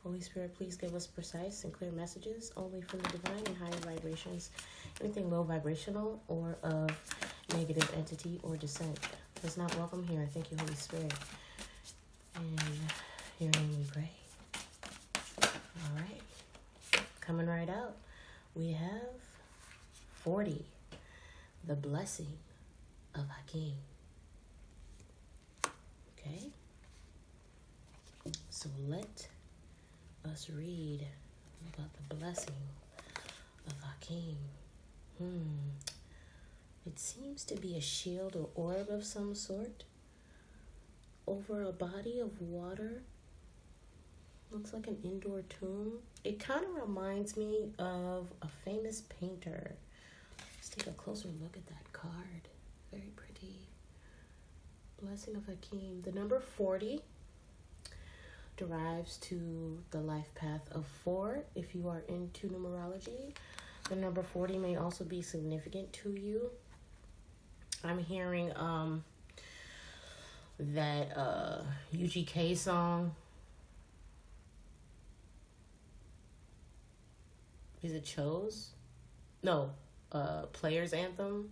Holy Spirit, please give us precise and clear messages only from the divine and higher vibrations. Anything low vibrational or of negative entity or descent is not welcome here. Thank you, Holy Spirit. And your name we pray. All right. Coming right out, we have 40, the blessing of Hakim. Okay? So let us read about the blessing of Hakim. It seems to be a shield or orb of some sort over a body of water. Looks like an indoor tomb. It kind of reminds me of a famous painter. Let's take a closer look at that card. Very pretty. Blessing of Hakim. The number 40 derives to the life path of 4 if you are into numerology. The number 40 may also be significant to you. I'm hearing that UGK song. Is it Chose? No, Players Anthem.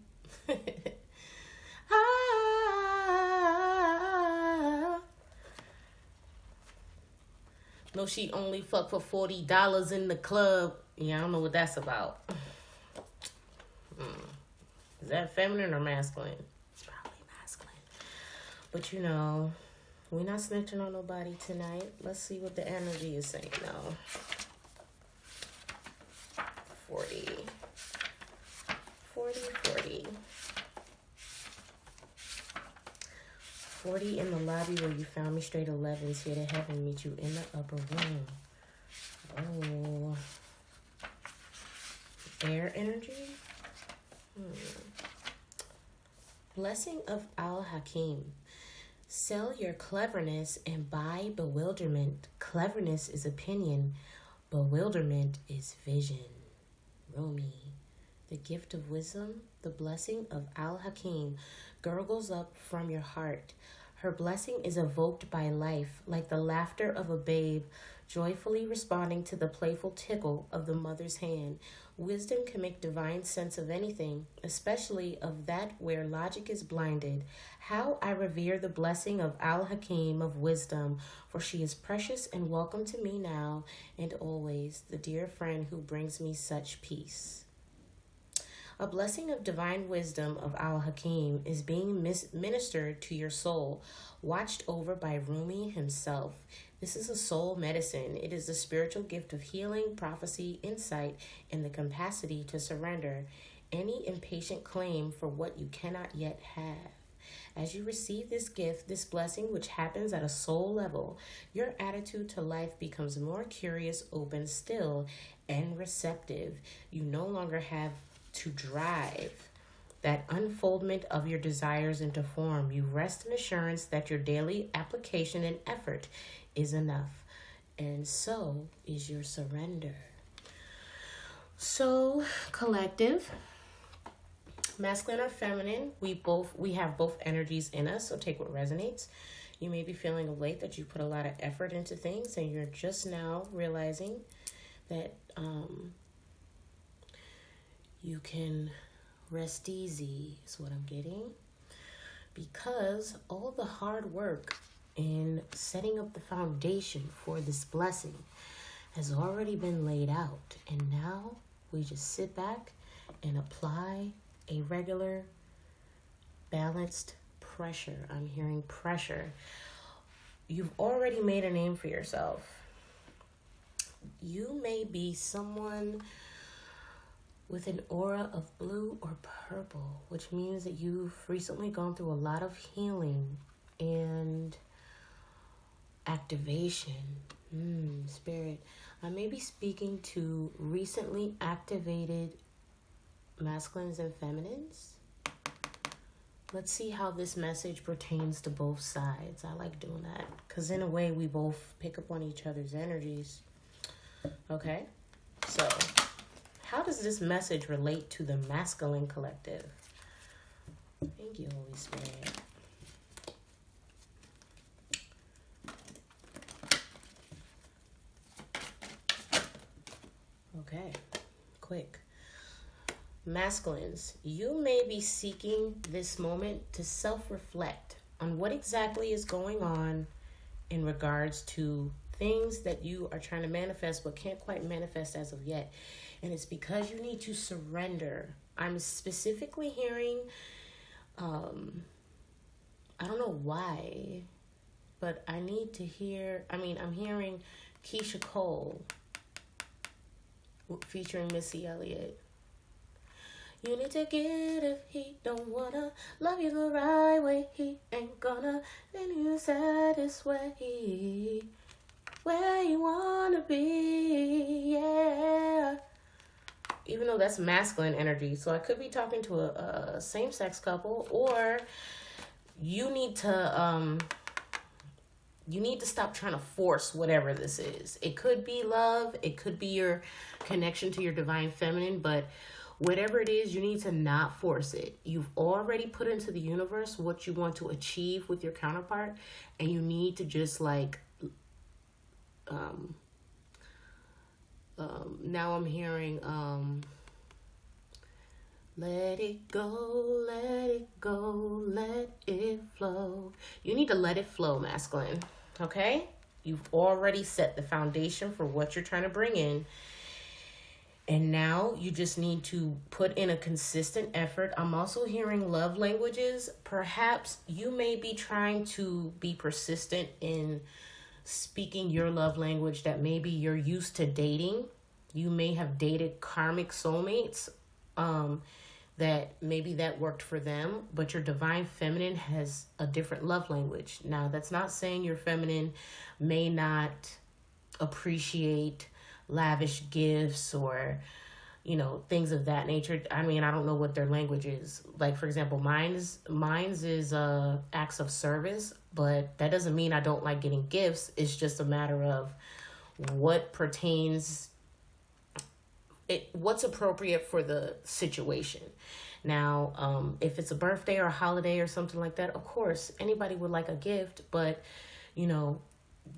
No, she only fucked for $40 in the club. Yeah, I don't know what that's about. Is that feminine or masculine? It's probably masculine. But you know, we're not snitching on nobody tonight. Let's see what the energy is saying now. 40. 40 in the lobby where you found me, straight 11s here to heaven, meet you in the upper room. Oh. Air energy? Blessing of Al-Hakim. Sell your cleverness and buy bewilderment. Cleverness is opinion. Bewilderment is vision. Rumi. The gift of wisdom, the blessing of Al-Hakim, gurgles up from your heart. Her blessing is evoked by life, like the laughter of a babe, joyfully responding to the playful tickle of the mother's hand. Wisdom can make divine sense of anything, especially of that where logic is blinded. How I revere the blessing of Al-Hakim of wisdom, for she is precious and welcome to me now and always, the dear friend who brings me such peace. A blessing of divine wisdom of Al-Hakim is being ministered to your soul, watched over by Rumi himself. This is a soul medicine. It is the spiritual gift of healing, prophecy, insight, and the capacity to surrender any impatient claim for what you cannot yet have. As you receive this gift, this blessing, which happens at a soul level, your attitude to life becomes more curious, open, still, and receptive. You no longer have to drive that unfoldment of your desires into form. You rest in assurance that your daily application and effort is enough, and so is your surrender. So, collective, masculine or feminine, we have both energies in us, so take what resonates. You may be feeling of late that you put a lot of effort into things and you're just now realizing that you can rest easy is what I'm getting, because all the hard work in setting up the foundation for this blessing has already been laid out, and now we just sit back and apply a regular balanced pressure. I'm hearing pressure. You've already made a name for yourself. You may be someone with an aura of blue or purple, which means that you've recently gone through a lot of healing and activation. Spirit, I may be speaking to recently activated masculines and feminines. Let's see how this message pertains to both sides. I like doing that because in a way we both pick up on each other's energies. Okay, so how does this message relate to the masculine collective? Thank you, Holy Spirit. Okay, quick. Masculines, you may be seeking this moment to self-reflect on what exactly is going on in regards to things that you are trying to manifest but can't quite manifest as of yet. And it's because you need to surrender. I'm specifically hearing, I don't know why, but I'm hearing Keisha Cole featuring Missy Elliott. You need to get if he don't wanna love you the right way. He ain't gonna let you satisfy where you wanna be, yeah. Even though that's masculine energy, so I could be talking to a same-sex couple, or you need to stop trying to force whatever this is. It could be love, it could be your connection to your divine feminine, but whatever it is, you need to not force it. You've already put into the universe what you want to achieve with your counterpart, and you need to just now I'm hearing, let it go, let it go, let it flow. You need to let it flow, masculine, okay? You've already set the foundation for what you're trying to bring in. And now you just need to put in a consistent effort. I'm also hearing love languages. Perhaps you may be trying to be persistent in speaking your love language that maybe you're used to dating. You may have dated karmic soulmates that maybe that worked for them, but your divine feminine has a different love language. Now, that's not saying your feminine may not appreciate lavish gifts or, things of that nature. I mean, I don't know what their language is. Like, for example, mine's is acts of service, but that doesn't mean I don't like getting gifts. It's just a matter of what's appropriate for the situation. Now, if it's a birthday or a holiday or something like that, of course, anybody would like a gift, but, do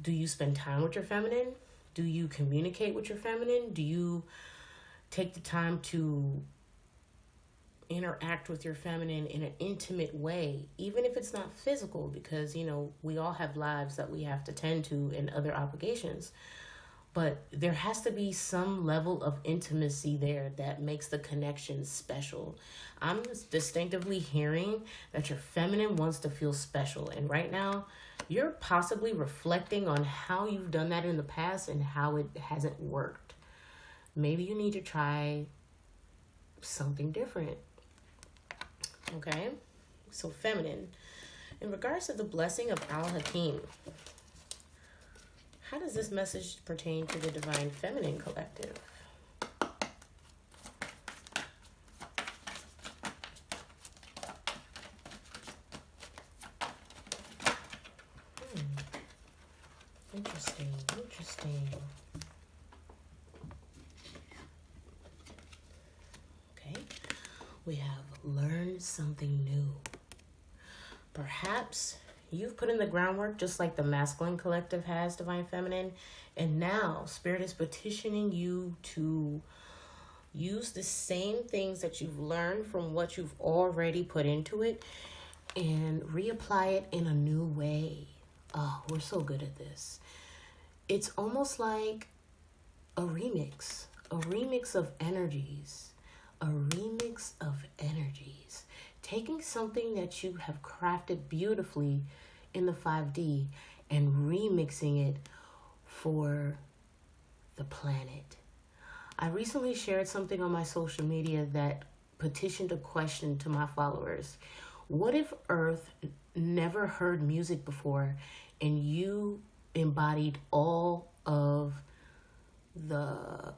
you spend time with your feminine? Do you communicate with your feminine? Do you take the time to interact with your feminine in an intimate way, even if it's not physical, because, we all have lives that we have to tend to and other obligations. But there has to be some level of intimacy there that makes the connection special. I'm distinctively hearing that your feminine wants to feel special. And right now, you're possibly reflecting on how you've done that in the past and how it hasn't worked. Maybe you need to try something different. Okay? So feminine. In regards to the blessing of Al-Hakim, how does this message pertain to the Divine Feminine Collective? Interesting. Okay. We have learned something new. Perhaps you've put in the groundwork just like the masculine collective has, Divine Feminine, and now Spirit is petitioning you to use the same things that you've learned from what you've already put into it and reapply it in a new way. Oh, we're so good at this. It's almost like a remix of energies, taking something that you have crafted beautifully in the 5D and remixing it for the planet. I recently shared something on my social media that petitioned a question to my followers. What if Earth never heard music before and you embodied all of the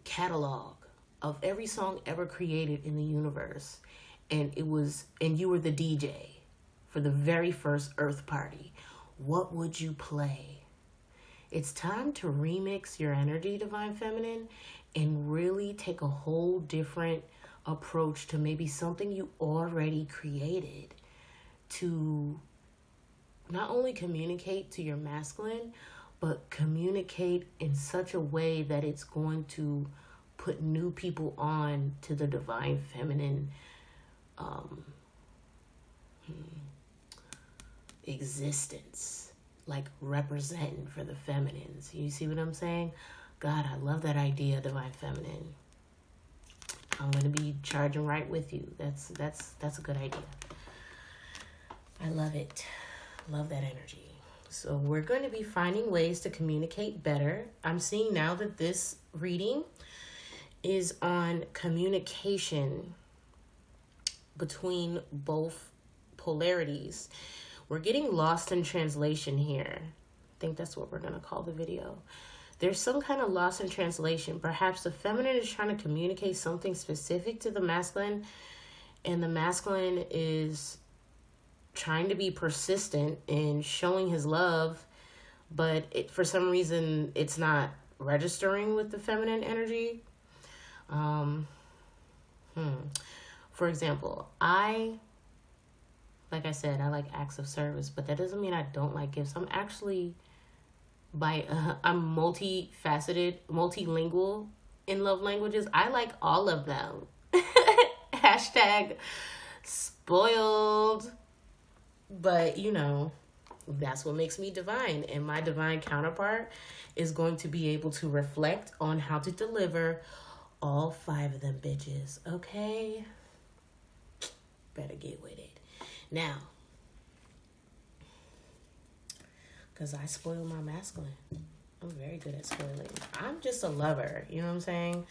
catalog of every song ever created in the universe, and you were the DJ for the very first Earth party? What would you play? It's time to remix your energy, Divine Feminine, and really take a whole different approach to maybe something you already created to not only communicate to your masculine, but communicate in such a way that it's going to put new people on to the divine feminine existence, like representing for the feminines. You see what I'm saying? God, I love that idea, divine feminine. I'm gonna be charging right with you. That's a good idea. I love it. Love that energy. So we're going to be finding ways to communicate better. I'm seeing now that this reading is on communication between both polarities. We're getting lost in translation here. I think that's what we're going to call the video. There's some kind of loss in translation. Perhaps the feminine is trying to communicate something specific to the masculine, and the masculine is trying to be persistent in showing his love, but for some reason it's not registering with the feminine energy. For example, like I said, I like acts of service, but that doesn't mean I don't like gifts. I'm actually I'm multifaceted, multilingual in love languages. I like all of them. Hashtag spoiled. But, you know, that's what makes me divine. And my divine counterpart is going to be able to reflect on how to deliver all 5 of them bitches. Okay? Better get with it. Now, because I spoil my masculine. I'm very good at spoiling. I'm just a lover. You know what I'm saying?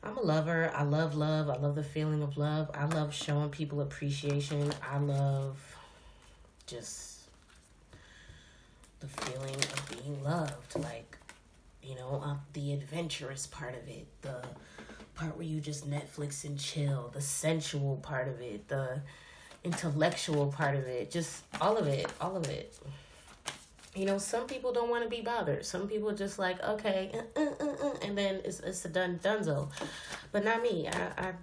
I'm a lover. I love love. I love the feeling of love. I love showing people appreciation. I love just the feeling of being loved. Like, you know, the adventurous part of it. The part where you just Netflix and chill. The sensual part of it. The intellectual part of it. Just all of it. All of it. You know, some people don't want to be bothered. Some people just like, okay, and then it's a donezo. But not me. I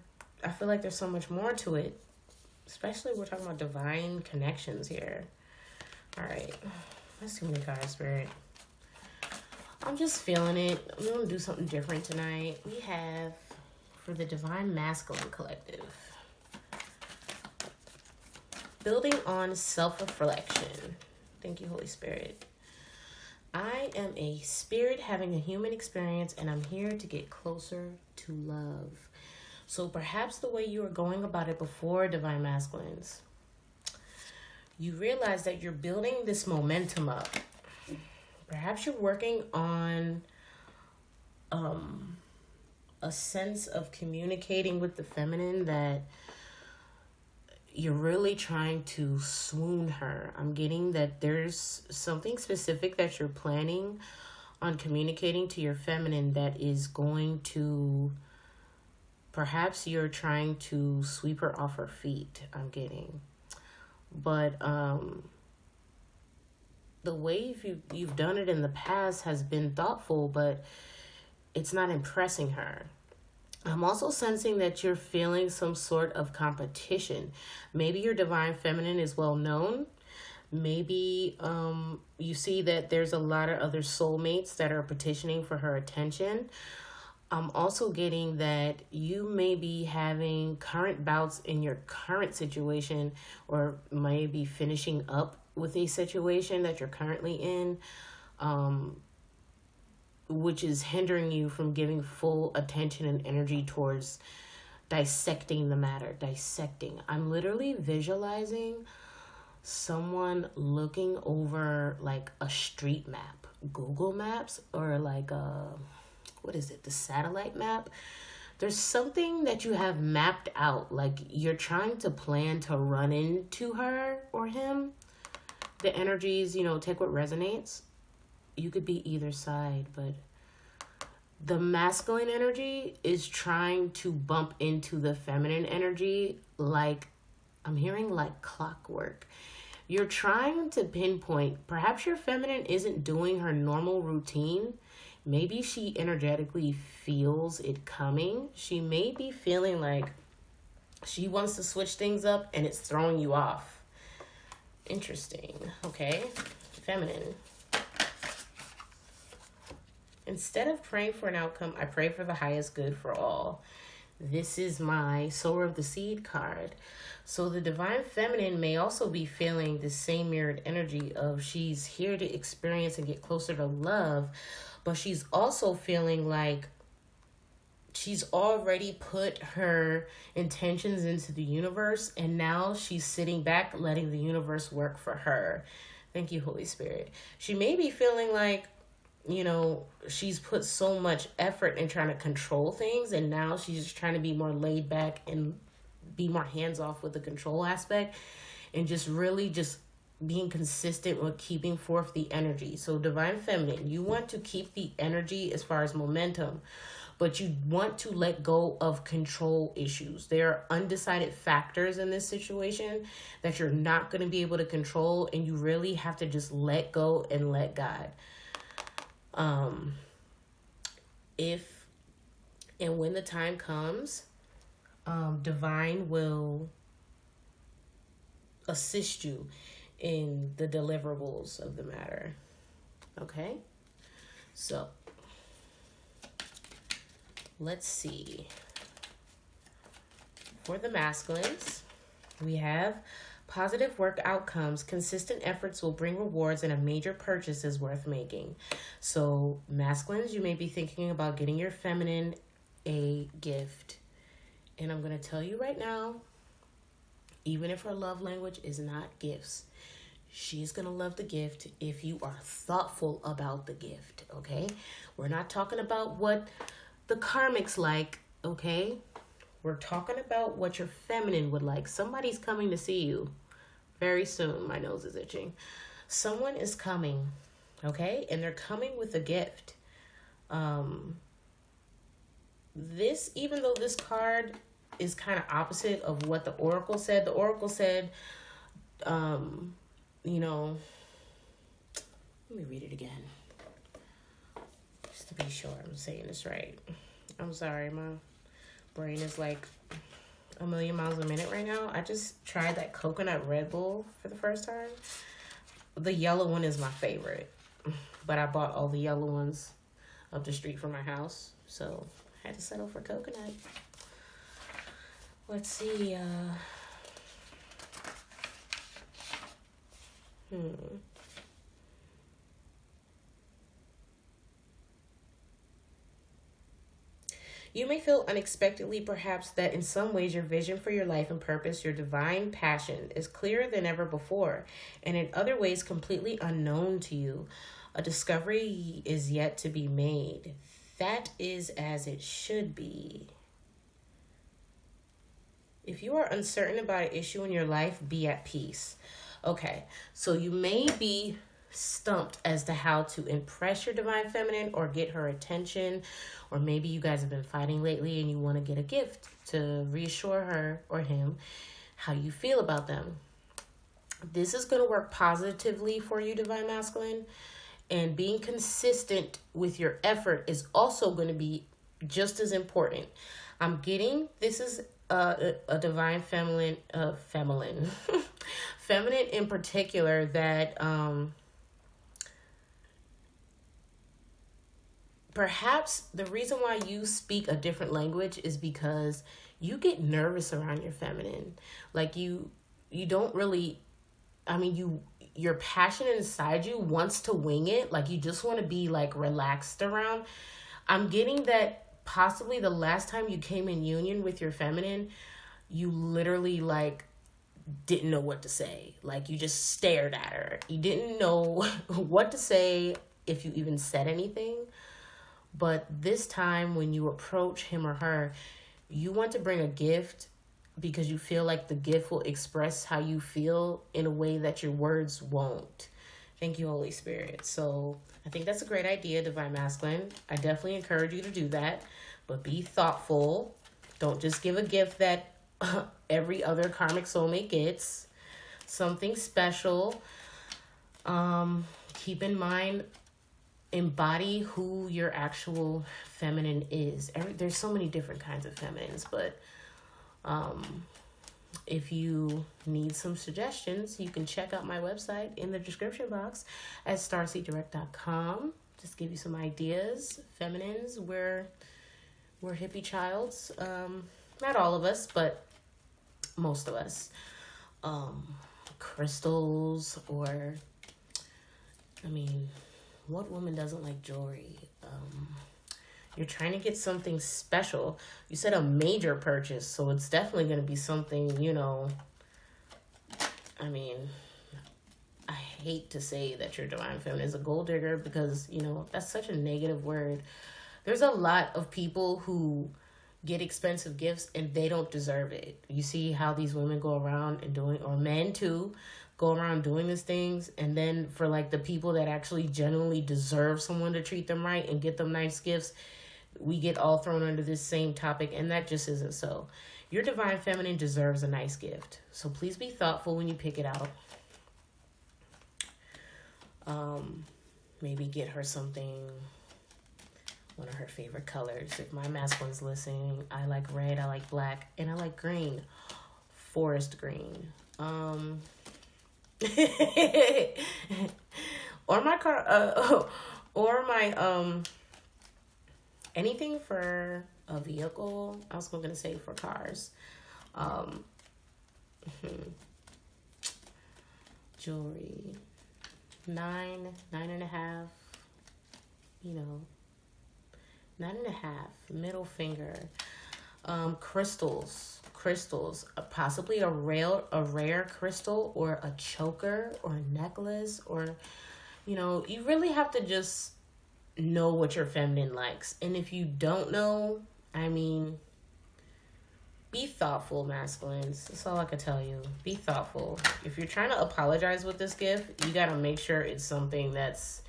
feel like there's so much more to it. Especially we're talking about divine connections here. All right. Let's see what we got, Spirit. I'm just feeling it. I'm going to do something different tonight. We have, for the Divine Masculine Collective, building on self-reflection. Thank you, Holy Spirit. I am a spirit having a human experience, and I'm here to get closer to love. So perhaps the way you were going about it before, Divine Masculines, you realize that you're building this momentum up. Perhaps you're working on a sense of communicating with the feminine that you're really trying to swoon her. I'm getting that there's something specific that you're planning on communicating to your feminine that is going to, perhaps you're trying to sweep her off her feet, I'm getting. But the way you've done it in the past has been thoughtful, but it's not impressing her. I'm also sensing that you're feeling some sort of competition. Maybe your divine feminine is well known. Maybe you see that there's a lot of other soulmates that are petitioning for her attention. I'm also getting that you may be having current bouts in your current situation, or maybe finishing up with a situation that you're currently in, which is hindering you from giving full attention and energy towards dissecting the matter. Dissecting. I'm literally visualizing someone looking over like a street map, Google Maps, or like the satellite map. There's something that you have mapped out, like you're trying to plan to run into her or him. The energies, take what resonates. You could be either side, but the masculine energy is trying to bump into the feminine energy, like I'm hearing like clockwork. You're trying to pinpoint, perhaps your feminine isn't doing her normal routine. Maybe she energetically feels it coming. She may be feeling like she wants to switch things up and it's throwing you off. Interesting. Okay. Feminine. Instead of praying for an outcome, I pray for the highest good for all. This is my Sower of the Seed card. So the Divine Feminine may also be feeling the same mirrored energy of she's here to experience and get closer to love, but she's also feeling like she's already put her intentions into the universe, and now she's sitting back letting the universe work for her. Thank you, Holy Spirit. She may be feeling like, you know, she's put so much effort in trying to control things, and now she's just trying to be more laid back and be more hands off with the control aspect, and just really just being consistent with keeping forth the energy. So Divine Feminine, you want to keep the energy as far as momentum, but you want to let go of control issues. There are undecided factors in this situation that you're not going to be able to control, and you really have to just let go and let God. If and when the time comes, Divine will assist you in the deliverables of the matter. Okay? So, let's see. For the masculines, we have positive work outcomes. Consistent efforts will bring rewards, and a major purchase is worth making. So, masculines, you may be thinking about getting your feminine a gift. And I'm going to tell you right now, even if her love language is not gifts, she's going to love the gift if you are thoughtful about the gift, okay? We're not talking about what the karmics like, okay? We're talking about what your feminine would like. Somebody's coming to see you very soon. My nose is itching. Someone is coming, okay? And they're coming with a gift. This, even though this card is kind of opposite of what the Oracle said, the Oracle said, you know, let me read it again, just to be sure I'm saying this right. I'm sorry, my brain is like a million miles a minute right now. I just tried that coconut Red Bull for the first time. The yellow one is my favorite, but I bought all the yellow ones up the street from my house, so I had to settle for coconut. Let's see. You may feel unexpectedly, perhaps, that in some ways your vision for your life and purpose, your divine passion, is clearer than ever before, and in other ways completely unknown to you. A discovery is yet to be made. That is as it should be. If you are uncertain about an issue in your life, be at peace. Okay, so you may be stumped as to how to impress your Divine Feminine or get her attention, or maybe you guys have been fighting lately and you want to get a gift to reassure her or him how you feel about them. This is going to work positively for you, Divine Masculine, and being consistent with your effort is also going to be just as important. I'm getting, this is a Divine Feminine, feminine in particular, that perhaps the reason why you speak a different language is because you get nervous around your feminine. Like you don't really, your passion inside you wants to wing it. Like you just want to be like relaxed around. I'm getting that possibly the last time you came in union with your feminine, you literally like didn't know what to say. Like you just stared at her. You didn't know what to say, if you even said anything. But this time when you approach him or her, you want to bring a gift because you feel like the gift will express how you feel in a way that your words won't. Thank you, Holy Spirit. So I think that's a great idea, Divine Masculine. I definitely encourage you to do that, but be thoughtful. Don't just give a gift that every other karmic soulmate gets. Something special. Keep in mind, embody who your actual feminine is. There's so many different kinds of feminines, but if you need some suggestions, you can check out my website in the description box at starseeddirect.com just give you some ideas. Feminines, we're hippie childs. Not all of us, but most of us. Crystals, or I mean, what woman doesn't like jewelry? You're trying to get something special. You said a major purchase, so it's definitely going to be something, you know. I mean, I hate to say that your divine feminine is a gold digger because, you know, that's such a negative word. There's a lot of people who get expensive gifts and they don't deserve it. You see how these women go around and doing, or men too, go around doing these things, and then for like the people that actually genuinely deserve someone to treat them right and get them nice gifts, we get all thrown under this same topic, and that just isn't so. Your divine feminine deserves a nice gift, so please be thoughtful when you pick it out. Maybe get her something, one of her favorite colors. If my masculine's listening, I like red, I like black, and I like green. Forest green. Or my car, or my, anything for a vehicle. I was going to say for cars. Jewelry. 9.5, you know, 9.5, middle finger. Crystals, possibly a rare crystal, or a choker, or a necklace, or, you know, you really have to just know what your feminine likes. And if you don't know, I mean, be thoughtful, masculines. That's all I can tell you. Be thoughtful. If you're trying to apologize with this gift, you got to make sure it's something that's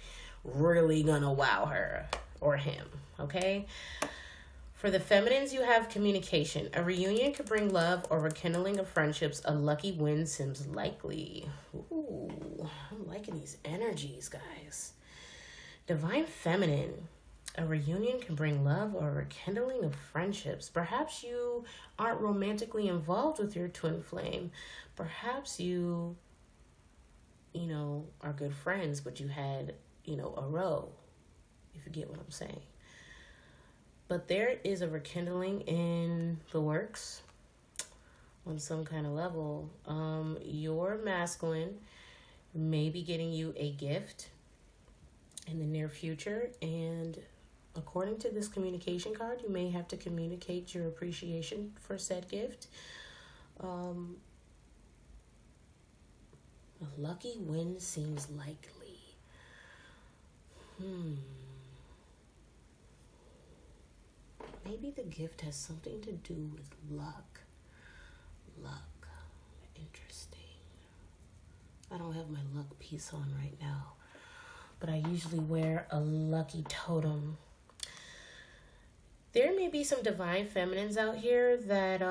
really gonna wow her or him, okay? For the feminines, you have communication. A reunion could bring love or rekindling of friendships. A lucky win seems likely. Ooh, I'm liking these energies, guys. Divine feminine. A reunion can bring love or rekindling of friendships. Perhaps you aren't romantically involved with your twin flame. Perhaps you know, are good friends, but you had, you know, a row, if you get what I'm saying. But there is a rekindling in the works on some kind of level. Your masculine may be getting you a gift in the near future, and according to this communication card, you may have to communicate your appreciation for said gift. A lucky win seems likely. Maybe the gift has something to do with luck. Interesting. I don't have my luck piece on right now, but I usually wear a lucky totem. There may be some divine feminines out here that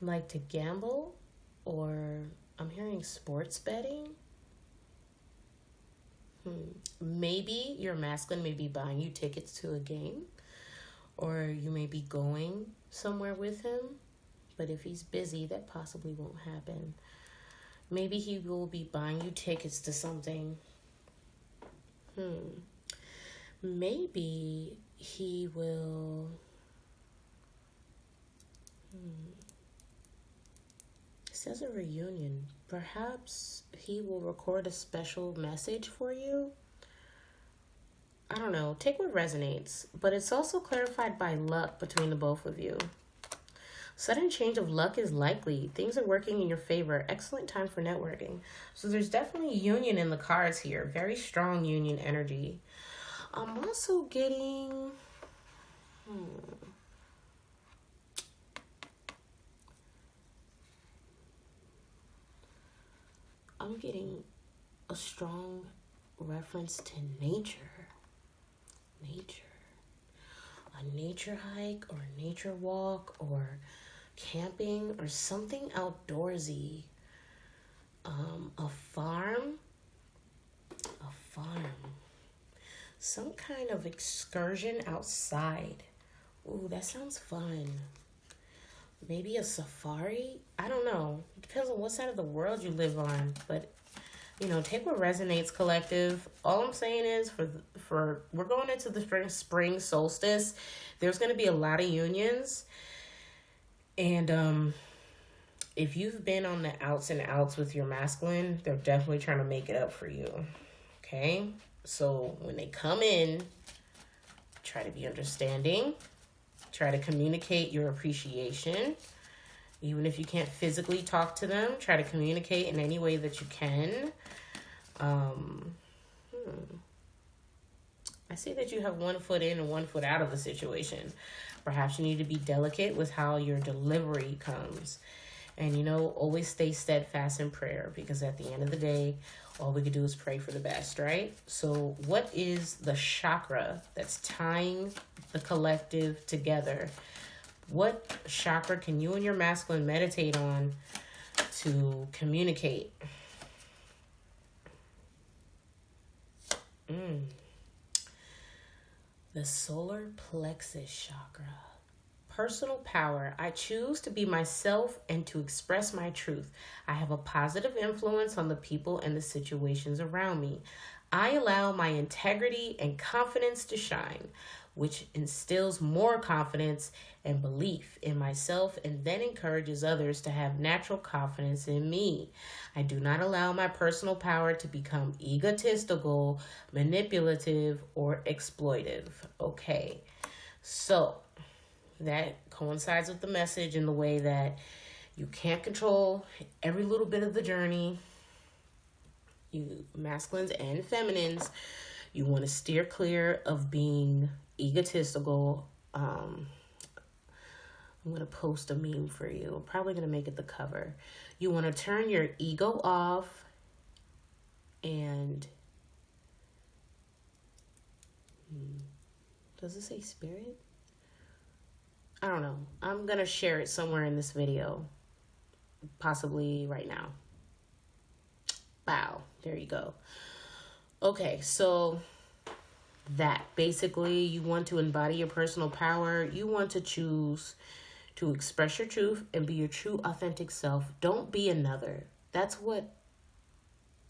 like to gamble, or I'm hearing sports betting. Maybe your masculine may be buying you tickets to a game, or you may be going somewhere with him, but if he's busy, that possibly won't happen. Maybe he will be buying you tickets to something. Maybe he will... It says a reunion. Perhaps he will record a special message for you. I don't know. Take what resonates. But it's also clarified by luck between the both of you. Sudden change of luck is likely. Things are working in your favor. Excellent time for networking. So there's definitely union in the cards here. Very strong union energy. I'm also getting... I'm getting a strong reference to nature. A nature hike, or a nature walk, or camping, or something outdoorsy. A farm. Some kind of excursion outside. Ooh, that sounds fun. Maybe a safari? I don't know. It depends on what side of the world you live on. But Take what resonates, collective. All I'm saying is for we're going into the spring solstice. There's going to be a lot of unions, and if you've been on the outs and outs with your masculine, they're definitely trying to make it up for you. Okay? So when they come in, try to be understanding. Try to communicate your appreciation. Even if you can't physically talk to them, try to communicate in any way that you can. I see that you have 1 foot in and 1 foot out of the situation. Perhaps you need to be delicate with how your delivery comes. And, always stay steadfast in prayer, because at the end of the day, all we can do is pray for the best, right? So what is the chakra that's tying the collective together? What chakra can you and your masculine meditate on to communicate? The solar plexus chakra. Personal power. I choose to be myself and to express my truth. I have a positive influence on the people and the situations around me. I allow my integrity and confidence to shine, which instills more confidence and belief in myself and then encourages others to have natural confidence in me. I do not allow my personal power to become egotistical, manipulative, or exploitive. Okay, so that coincides with the message in the way that you can't control every little bit of the journey. You masculines and feminines, you want to steer clear of being egotistical. I'm going to post a meme for you. I'm probably going to make it the cover. You want to turn your ego off and... Does it say spirit? I don't know. I'm going to share it somewhere in this video. Possibly right now. Wow. There you go. Okay, so that basically you want to embody your personal power. You want to choose to express your truth and be your true authentic self. Don't be another. That's what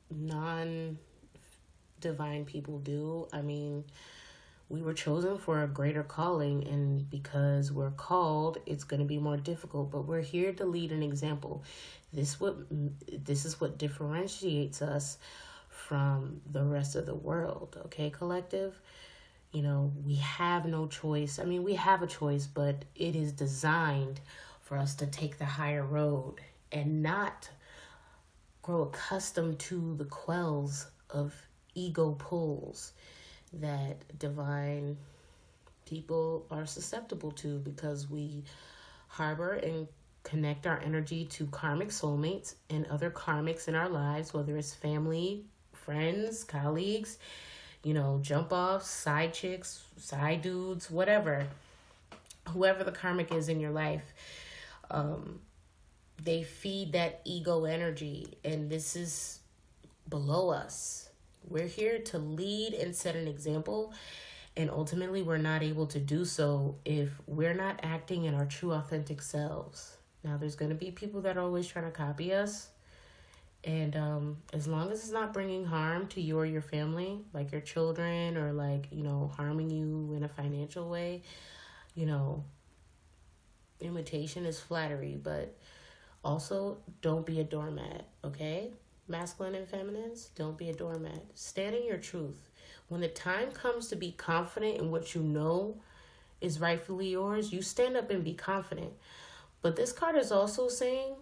non-divine people do. I mean, we were chosen for a greater calling, and because we're called, it's going to be more difficult, but we're here to lead an example. This is what differentiates us from the rest of the world, okay, collective? We have no choice. I mean, we have a choice, but it is designed for us to take the higher road and not grow accustomed to the quells of ego pulls that divine people are susceptible to, because we harbor and connect our energy to karmic soulmates and other karmics in our lives, whether it's family, friends, colleagues, jump offs, side chicks, side dudes, whatever, whoever the karmic is in your life. They feed that ego energy, and this is below us. We're here to lead and set an example, and ultimately we're not able to do so if we're not acting in our true authentic selves. Now, there's going to be people that are always trying to copy us, and as long as it's not bringing harm to you or your family, like your children, or harming you in a financial way, imitation is flattery, but also don't be a doormat, okay? Masculine and feminines, don't be a doormat. Stand in your truth. When the time comes to be confident in what you know is rightfully yours, you stand up and be confident. But this card is also saying,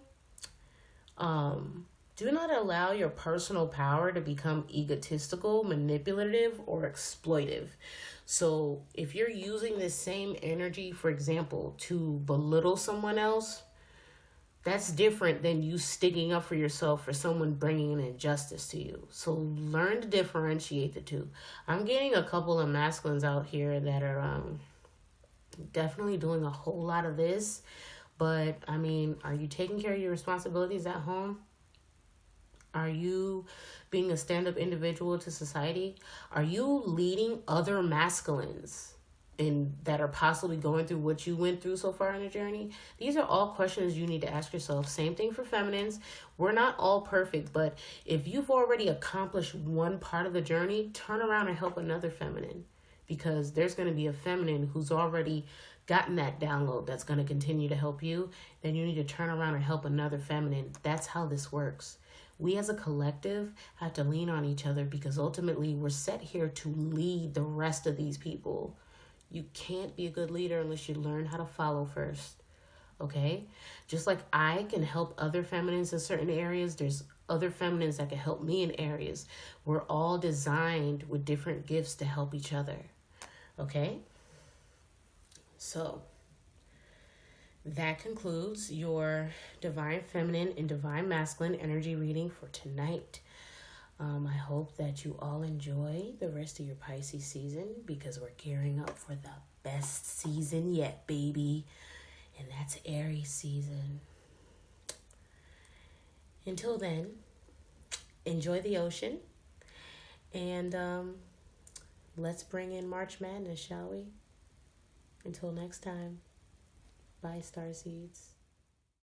do not allow your personal power to become egotistical, manipulative, or exploitive. So if you're using this same energy, for example, to belittle someone else, that's different than you sticking up for yourself for someone bringing an injustice to you. So learn to differentiate the two. I'm getting a couple of masculines out here that are definitely doing a whole lot of this. But, I mean, are you taking care of your responsibilities at home? Are you being a stand-up individual to society? Are you leading other masculines and that are possibly going through what you went through so far in the journey? These are all questions you need to ask yourself. Same thing for feminines. We're not all perfect, but if you've already accomplished one part of the journey, turn around and help another feminine, because there's going to be a feminine who's already gotten that download that's going to continue to help you. Then you need to turn around and help another feminine. That's how this works. We as a collective have to lean on each other, because ultimately we're set here to lead the rest of these people. You can't be a good leader unless you learn how to follow first. Okay? Just like I can help other feminines in certain areas, there's other feminines that can help me in areas. We're all designed with different gifts to help each other. Okay? So, that concludes your Divine Feminine and Divine Masculine energy reading for tonight. I hope that you all enjoy the rest of your Pisces season, because we're gearing up for the best season yet, baby. And that's Aries season. Until then, enjoy the ocean. And let's bring in March Madness, shall we? Until next time. Bye, Starseeds.